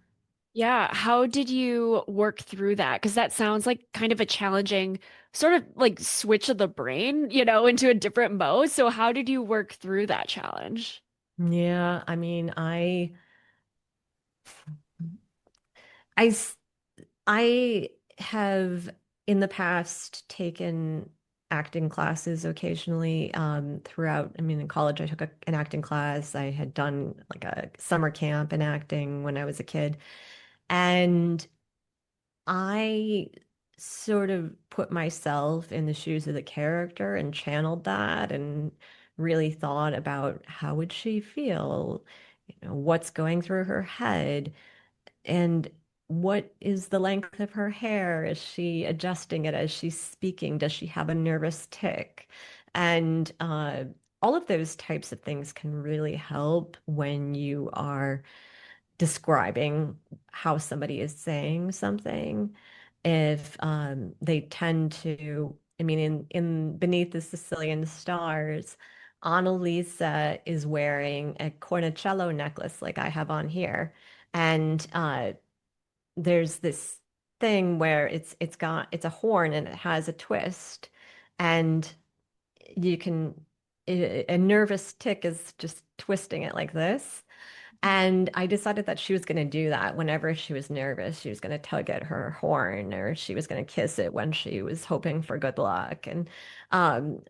Yeah, how did you work through that? Because that sounds like kind of a challenging sort of like switch of the brain, into a different mode. So how did you work through that challenge?
Yeah, I mean, I s- I have in the past taken acting classes occasionally throughout. I mean, in college, I took an acting class. I had done like a summer camp in acting when I was a kid. And I sort of put myself in the shoes of the character and channeled that and really thought about how would she feel, what's going through her head. And what is the length of her hair? Is she adjusting it as she's speaking? Does she have a nervous tick? And all of those types of things can really help when you are describing how somebody is saying something. If they tend to, I mean, in Beneath the Sicilian Stars, Annalisa is wearing a cornicello necklace like I have on here. And there's this thing where it's a horn and it has a twist, and you can a nervous tick is just twisting it like this. And I decided that she was going to do that whenever she was nervous. She was going to tug at her horn, or she was going to kiss it when she was hoping for good luck. Um,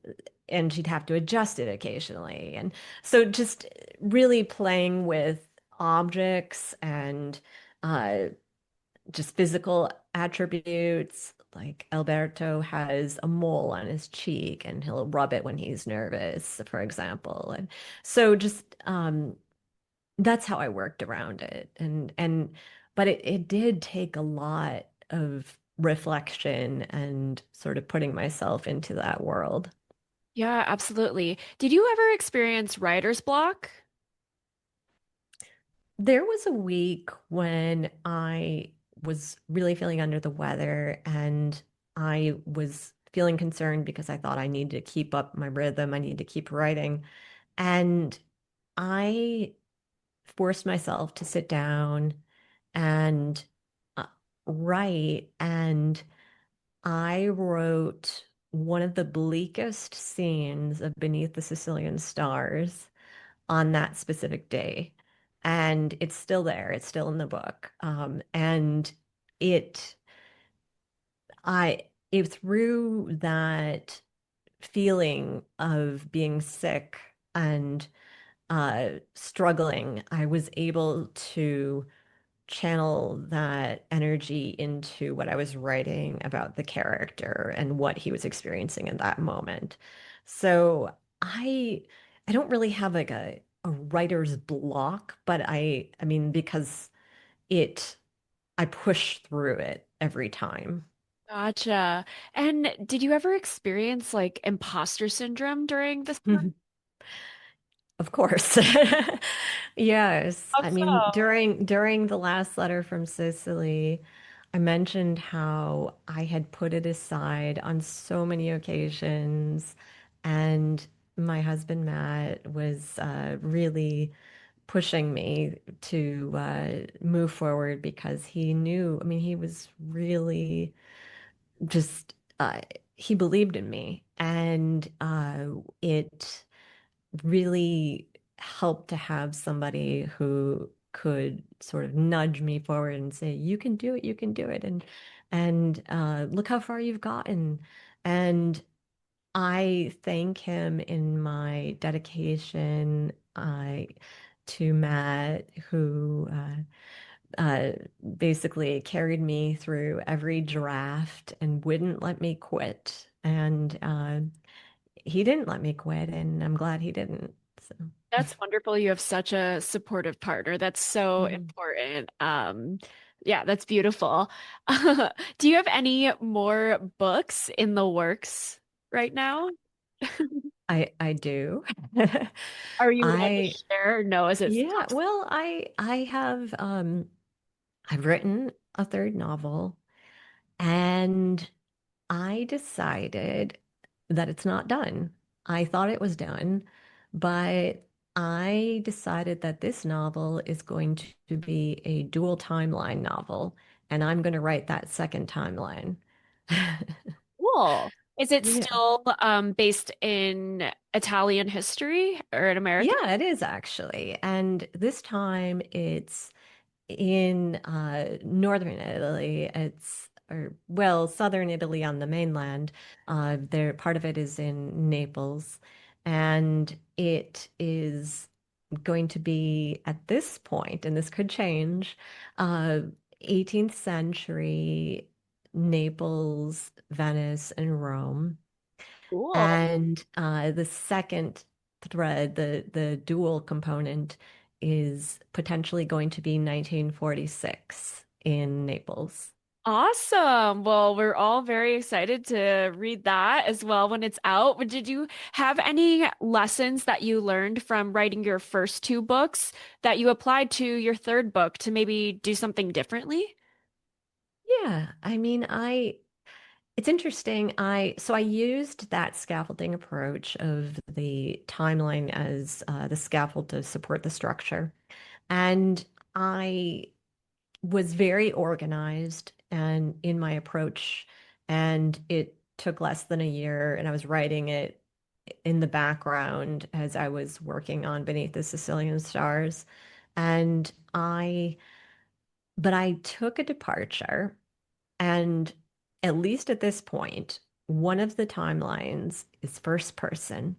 and she'd have to adjust it occasionally. And so just really playing with objects and uh, just physical attributes. Like Alberto has a mole on his cheek and he'll rub it when he's nervous, for example. And so just that's how I worked around it. But it did take a lot of reflection and sort of putting myself into that world.
Yeah, absolutely. Did you ever experience writer's block?
There was a week when I was really feeling under the weather and I was feeling concerned because I thought I needed to keep up my rhythm. I needed to keep writing. And I forced myself to sit down and uh, write. And I wrote one of the bleakest scenes of Beneath the Sicilian Stars on that specific day. And it's still there. It's still in the book. And it, it through that feeling of being sick and struggling, I was able to channel that energy into what I was writing about the character and what he was experiencing in that moment. So I I don't really have like a writer's block, but I mean because it I push through it every time.
Gotcha. And did you ever experience like imposter syndrome during this time?
Of course. Yes.
How
I mean,
so?
during the last letter from Sicily, I mentioned how I had put it aside on so many occasions, and my husband Matt was really pushing me to move forward because he knew, I mean, he was really just he believed in me, and it really helped to have somebody who could sort of nudge me forward and say, "You can do it, you can do it," and look how far you've gotten. And I thank him in my dedication to Matt, who uh, basically carried me through every draft and wouldn't let me quit. And he didn't let me quit, and I'm glad he didn't. So,
That's wonderful. You have such a supportive partner. That's so
mhm.
important. Yeah, that's beautiful. Do you have any more books in the works? right now?
I do.
Are you willing to
I
share? No, is it
Yeah,
top?
well, I have I've written a third novel and I decided that it's not done. I thought it was done, but I decided that this novel is going to be a dual timeline novel, and I'm going to write that second timeline.
Cool. Is it
Yeah.
still based in Italian history or in American?
Yeah, it is actually. And this time it's in northern Italy. It's or well, southern Italy on the mainland. There part of it is in Naples, and it is going to be at this point, and this could change, uh, 18th century Naples, Venice, and Rome.
Cool.
And the second thread, the dual component, is potentially going to be 1946 in Naples.
Awesome. Well, we're all very excited to read that as well when it's out. But did you have any lessons that you learned from writing your first two books that you applied to your third book to maybe do something differently?
Yeah, I mean, it's interesting. I used that scaffolding approach of the timeline as the scaffold to support the structure. And I was very organized and in my approach, and it took less than a year, and I was writing it in the background as I was working on Beneath the Sicilian Stars. And but I took a departure, and at least at this point, one of the timelines is first person.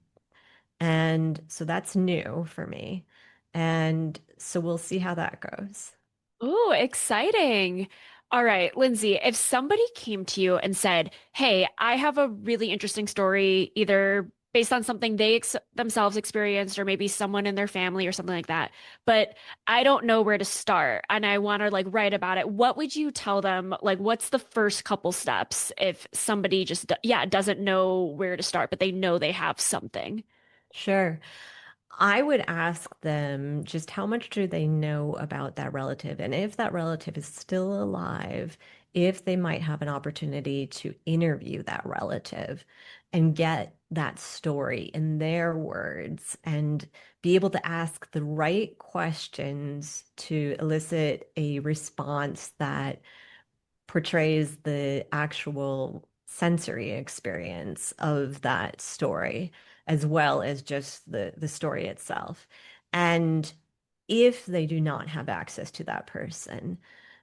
And so that's new for me. And so we'll see how that goes.
Oh, exciting. All right, Lindsay, if somebody came to you and said, "Hey, I have a really interesting story, either based on something they ex themselves experienced or maybe someone in their family or something like that, but I don't know where to start and I want to like write about it," what would you tell them? Like, what's the first couple steps if somebody just, yeah, doesn't know where to start, but they know they have something?
Sure. I would ask them just how much do they know about that relative, and if that relative is still alive, if they might have an opportunity to interview that relative and get that story in their words and be able to ask the right questions to elicit a response that portrays the actual sensory experience of that story as well as just the story itself. And if they do not have access to that person,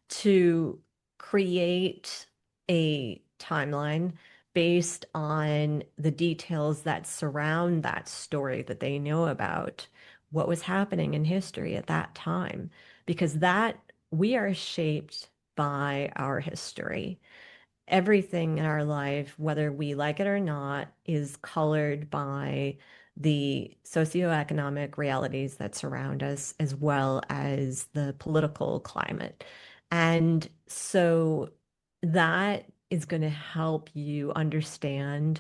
to create a timeline based on the details that surround that story that they know about what was happening in history at that time, because that we are shaped by our history. Everything in our life, whether we like it or not, is colored by the socioeconomic realities that surround us, as well as the political climate. And so that is going to help you understand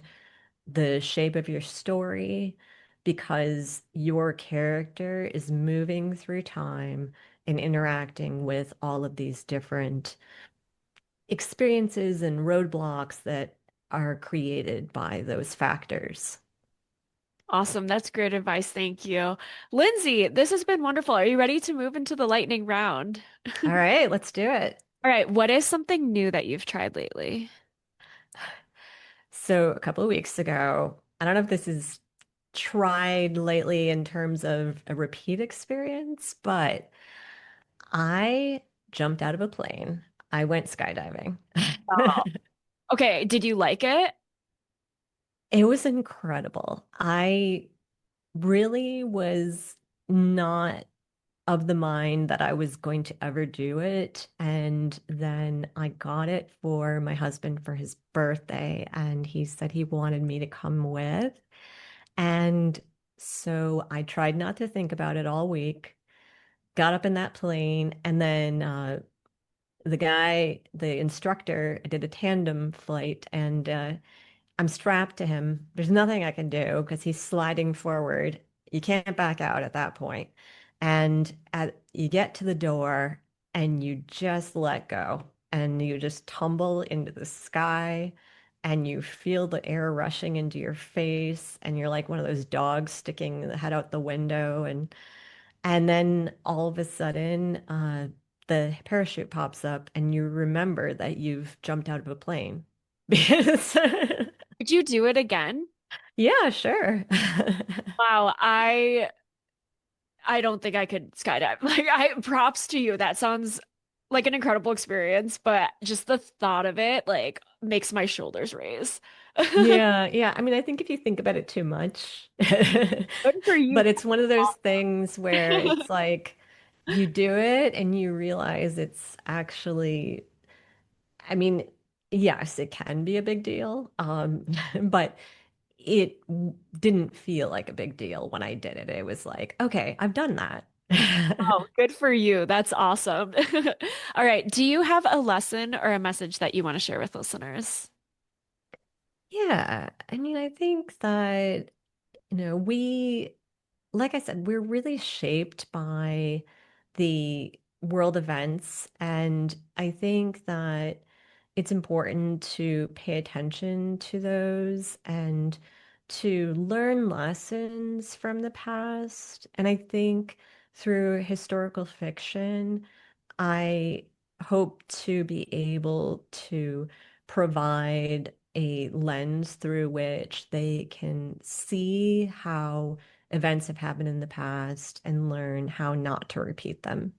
the shape of your story because your character is moving through time and interacting with all of these different experiences and roadblocks that are created by those factors.
Awesome. That's great advice. Thank you. Lindsay, this has been wonderful. Are you ready to move into the lightning round?
All right, let's do it.
All right. What is something new that you've tried lately?
So, a couple of weeks ago, I don't know if this is tried lately in terms of a repeat experience, but I jumped out of a plane. I went skydiving.
Oh. Okay. Did you like it?
It was incredible. I really was not of the mind that I was going to ever do it. And then I got it for my husband for his birthday, and he said he wanted me to come with. And so I tried not to think about it all week, got up in that plane, and then the instructor, did a tandem flight, and I'm strapped to him. There's nothing I can do because he's sliding forward. You can't back out at that point. And you get to the door and you just let go and you just tumble into the sky and you feel the air rushing into your face and you're like one of those dogs sticking the head out the window and then all of a sudden the parachute pops up and you remember that you've jumped out of a plane. Because
Would you do it again?
yeah, sure.
Wow, I don't think I could skydive. Like I props to you. That sounds like an incredible experience, but just the thought of it like makes my shoulders raise.
Yeah, yeah. I mean, I think if you think about it too much,
Good for you.
but it's one of those things where it's like you do it and you realize it's actually, I mean, yes, it can be a big deal. But didn't feel like a big deal when I did it. It was like, okay, I've done that.
Oh, good for you. That's awesome. All right. Do you have a lesson or a message that you want to share with listeners?
Yeah, I mean, I think that, like I said, we're really shaped by the world events. And I think that it's important to pay attention to those and to learn lessons from the past. And I think through historical fiction, I hope to be able to provide a lens through which they can see how events have happened in the past and learn how not to repeat them.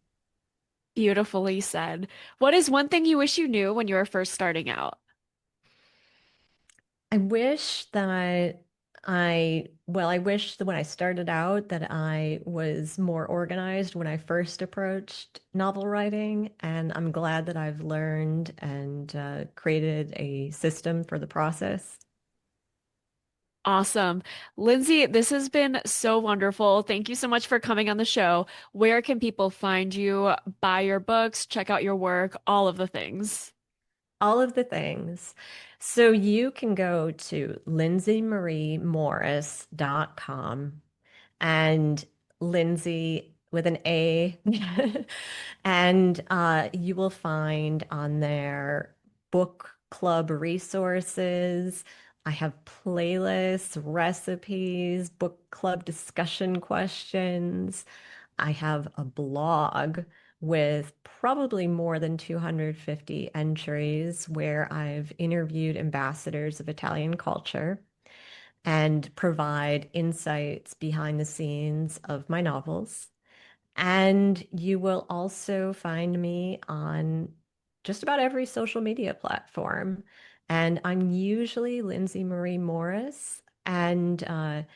Beautifully said. What is one thing you wish you knew when you were first starting out?
I wish that I wish that when I started out that I was more organized when I first approached novel writing, and I'm glad that I've learned and created a system for the process.
Awesome. Lindsay, this has been so wonderful. Thank you so much for coming on the show. Where can people find you, buy your books, check out your work, all of the things?
All of the things. So you can go to lindsaymariemorris.com and Lindsay with an A. And you will find on there book club resources. I have playlists, recipes, book club discussion questions. I have a blog with probably more than 250 entries where I've interviewed ambassadors of Italian culture and provide insights behind the scenes of my novels. And you will also find me on just about every social media platform. And I'm usually Lindsay Marie Morris. But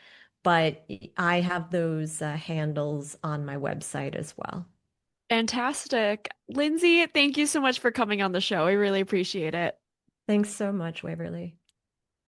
I have those handles on my website as well.
Fantastic. Lindsay, thank you so much for coming on the show. I really appreciate it.
Thanks so much, Waverly.